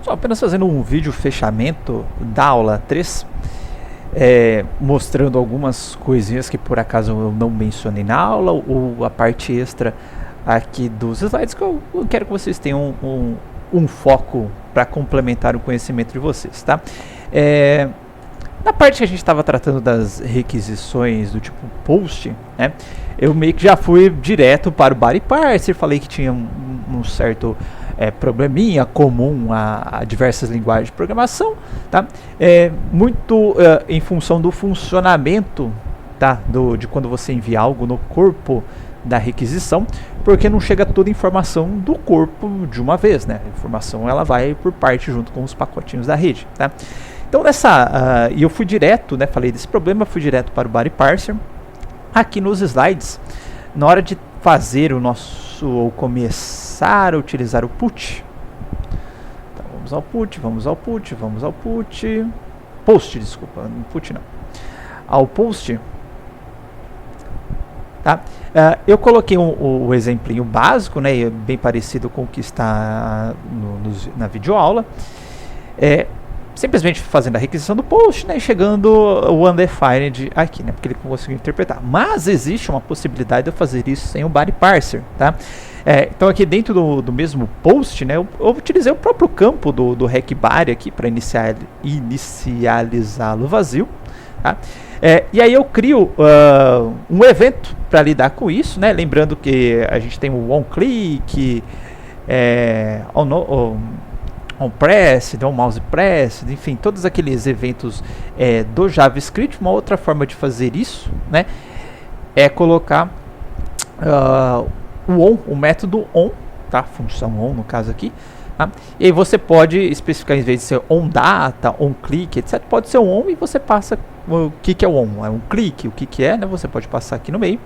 Só apenas fazendo um vídeo fechamento da aula 3, mostrando algumas coisinhas que por acaso eu não mencionei na aula, ou a parte extra aqui dos slides, que eu quero que vocês tenham um foco para complementar o conhecimento de vocês, tá? Na parte que a gente estava tratando das requisições do tipo post, né, eu meio que já fui direto para o body parser, falei que tinha um certo probleminha comum a diversas linguagens de programação, tá? Muito em função do funcionamento, tá? De quando você envia algo no corpo da requisição, porque não chega toda a informação do corpo de uma vez, né? A informação ela vai por parte junto com os pacotinhos da rede, tá? Então e eu fui direto, né? Falei desse problema, fui direto para o body parser. Aqui nos slides, na hora de fazer ou começar a utilizar o put, então vamos ao put, post, desculpa, não put não, ao post, tá? Eu coloquei o exemplinho básico, né, bem parecido com o que está na videoaula, simplesmente fazendo a requisição do post, né, e chegando o undefined aqui, né, porque ele conseguiu interpretar. Mas existe uma possibilidade de eu fazer isso sem o body parser, tá? Então aqui dentro do mesmo post, né, eu utilizei o próprio campo do recbody aqui para inicializá-lo vazio, tá? E aí eu crio um evento para lidar com isso, né? Lembrando que a gente tem o onClick, onPressed, onMousePressed, enfim, todos aqueles eventos do JavaScript. Uma outra forma de fazer isso, né, é colocar o método on, tá? Função on no caso aqui, tá? E aí você pode especificar, em vez de ser onData, onClick, etc, pode ser on, e você passa o que é o on, é um clique, o que é, né? Você pode passar aqui no meio,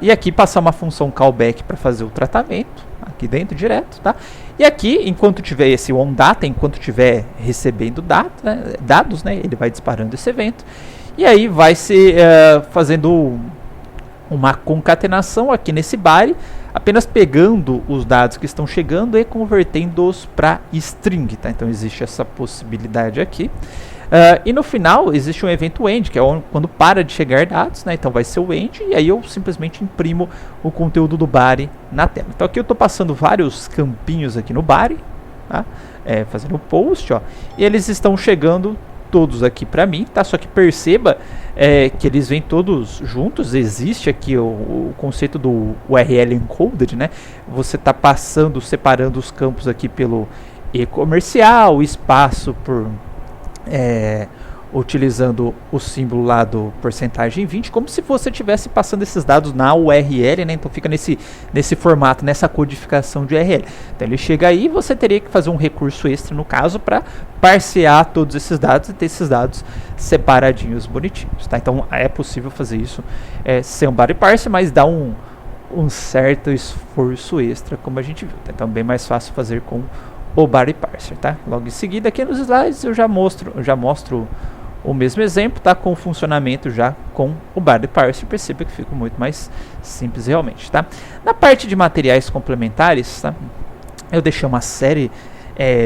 e aqui passar uma função callback para fazer o tratamento aqui dentro direto, tá? E aqui, enquanto tiver esse onData, enquanto tiver recebendo dados, né, ele vai disparando esse evento, e aí vai se fazendo uma concatenação aqui nesse body, apenas pegando os dados que estão chegando e convertendo-os para string, tá? Então existe essa possibilidade aqui. E no final existe um evento end, que é quando para de chegar dados, né? Então vai ser o end, e aí eu simplesmente imprimo o conteúdo do body na tela. Então aqui eu estou passando vários campinhos aqui no body, tá? Fazendo o post, ó, e eles estão chegando todos aqui para mim, tá? Só que perceba que eles vêm todos juntos. Existe aqui o conceito do URL encoded, né? Você está separando os campos aqui pelo e-comercial, espaço por utilizando o símbolo lá do porcentagem 20, como se você estivesse passando esses dados na URL, né? Então fica nesse formato, nessa codificação de URL. Então ele chega aí, você teria que fazer um recurso extra, no caso, para parsear todos esses dados e ter esses dados separadinhos, bonitinhos, tá? Então é possível fazer isso sem um body parser, mas dá um certo esforço extra, como a gente viu, tá? Então é bem mais fácil fazer com o body parser, tá? Logo em seguida, aqui nos slides eu já mostro o mesmo exemplo, tá? Com o funcionamento já com o body parser. Perceba que fica muito mais simples realmente, tá? Na parte de materiais complementares, tá? Eu deixei uma série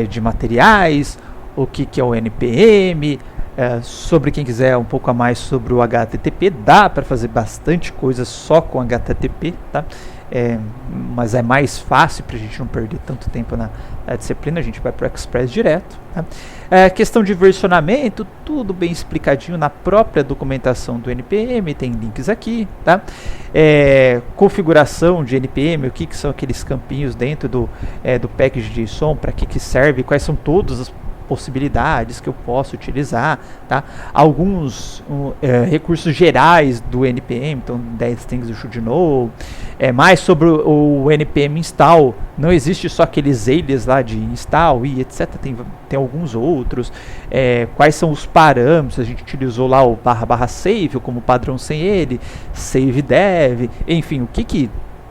de materiais, o que é o NPM, sobre quem quiser um pouco a mais sobre o HTTP, dá para fazer bastante coisa só com HTTP, tá? Mas é mais fácil para a gente não perder tanto tempo na disciplina, a gente vai para o Express direto, tá? Questão de versionamento, tudo bem explicadinho na própria documentação do NPM, tem links aqui, tá? Configuração de NPM, o que são aqueles campinhos dentro do package de JSON, para que serve, quais são todas as possibilidades que eu posso utilizar, tá? Alguns recursos gerais do NPM, então 10 things you should know, mais sobre o NPM install, não existe só aqueles alias lá de install e etc, tem alguns outros, quais são os parâmetros, a gente utilizou lá o //save como padrão sem ele, save dev, enfim, o que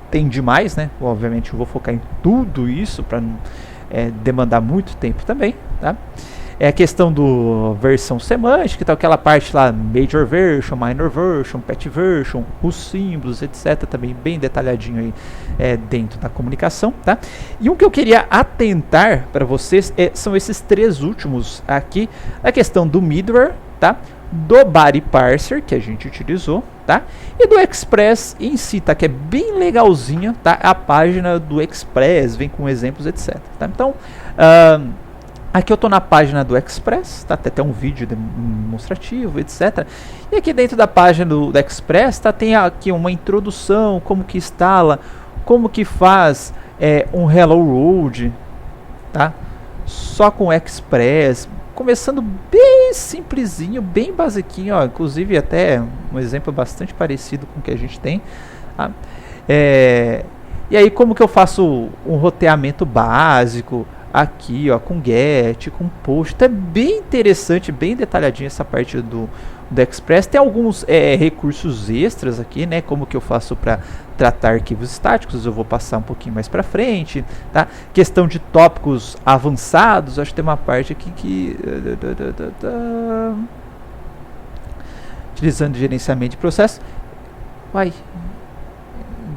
tem demais, né? Obviamente eu vou focar em tudo isso para não demandar muito tempo também, tá? É a questão do versão semântica, então aquela parte lá, major version, minor version, pet version, os símbolos, etc. Também bem detalhadinho aí dentro da comunicação, tá? E um que eu queria atentar para vocês são esses três últimos aqui, a questão do middleware, tá? Do body parser que a gente utilizou, tá? E do Express em si, tá? Que é bem legalzinho, tá? A página do Express vem com exemplos, etc. Tá? Então, aqui eu tô na página do Express, tá? Tem até um vídeo demonstrativo, etc. E aqui dentro da página do Express, tá? Tem aqui uma introdução, como que instala, como que faz um Hello World, tá? Só com Express, começando bem simplesinho, bem basiquinho, ó, inclusive até um exemplo bastante parecido com o que a gente tem, tá? E aí como que eu faço um roteamento básico aqui, ó, com get, com post, tá bem interessante, bem detalhadinho essa parte do Express. Tem alguns recursos extras aqui, né, como que eu faço para tratar arquivos estáticos, eu vou passar um pouquinho mais para frente, tá? Questão de tópicos avançados, acho que tem uma parte aqui que utilizando gerenciamento de processo,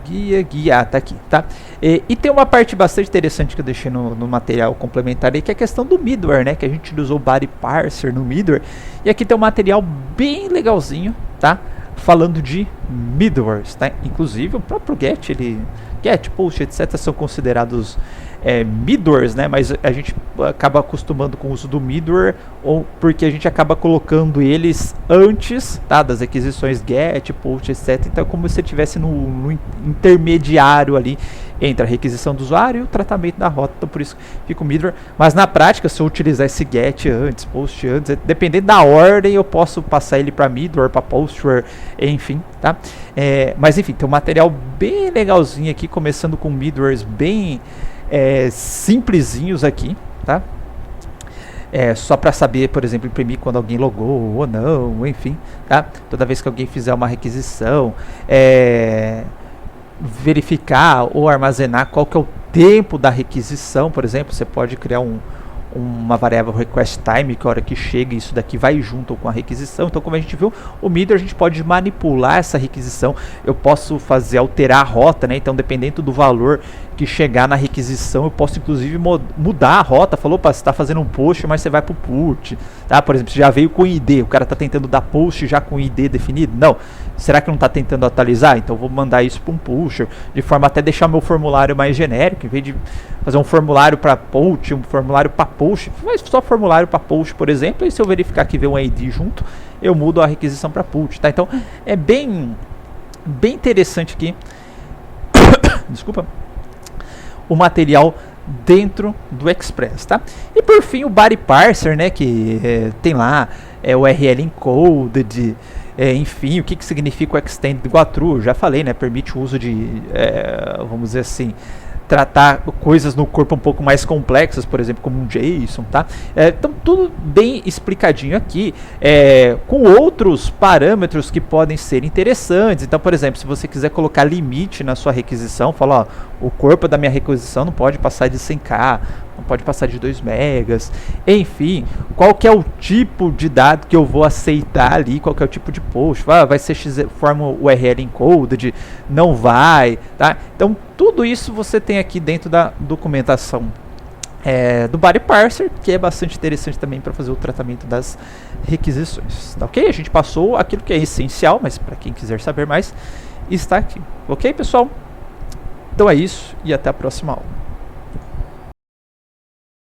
guia, tá aqui, tá? E tem uma parte bastante interessante que eu deixei no material complementar aí, que é a questão do middleware, né? Que a gente utilizou o body parser no middleware. E aqui tem um material bem legalzinho, tá? Falando de middlewares, tá? Inclusive o próprio get, post, etc. são considerados middlewares, né? Mas a gente acaba acostumando com o uso do middleware, ou porque a gente acaba colocando eles antes, tá? Das requisições get, post, etc. Então é como se você estivesse no intermediário ali entre a requisição do usuário e o tratamento da rota, então por isso fica o middleware. Mas na prática, se eu utilizar esse get antes, post antes, dependendo da ordem, eu posso passar ele para middleware, para postware, enfim, tá? Mas enfim, tem um material bem legalzinho aqui, começando com middlewares bem simplesinhos aqui, tá? Só para saber, por exemplo, imprimir quando alguém logou ou não, enfim, tá? Toda vez que alguém fizer uma requisição, verificar ou armazenar qual que é o tempo da requisição, por exemplo, você pode criar uma variável request time, que a hora que chega isso daqui vai junto com a requisição. Então, como a gente viu, o middleware a gente pode manipular essa requisição. Eu posso alterar a rota, né? Então, dependendo do valor que chegar na requisição, eu posso inclusive mudar a rota. Falou, opa, você está fazendo um post, mas você vai para o put, tá? Por exemplo, você já veio com ID, o cara está tentando dar post já com ID definido? Não. Será que não está tentando atualizar? Então eu vou mandar isso para um pusher, de forma até deixar meu formulário mais genérico, em vez de fazer um formulário para post, um formulário para post, faz só formulário para post, por exemplo, e se eu verificar que vem um ID junto, eu mudo a requisição para put, tá? Então é bem interessante aqui, desculpa, o material dentro do Express, tá? E por fim o body parser, né, que tem lá o URL encoded, enfim, o que significa o extended Guatru, eu já falei, né, permite o uso de, vamos dizer assim, tratar coisas no corpo um pouco mais complexas, por exemplo, como um JSON, tá? Então, tudo bem explicadinho aqui, com outros parâmetros que podem ser interessantes. Então, por exemplo, se você quiser colocar limite na sua requisição, fala, ó, o corpo da minha requisição não pode passar de 100k, não pode passar de 2 megas, enfim, qual que é o tipo de dado que eu vou aceitar ali, qual que é o tipo de post, vai ser forma URL encoded, não vai, tá? Então, tudo isso você tem aqui dentro da documentação do body parser, que é bastante interessante também para fazer o tratamento das requisições, tá ok? A gente passou aquilo que é essencial, mas para quem quiser saber mais, está aqui, ok, pessoal? Então é isso e até a próxima aula.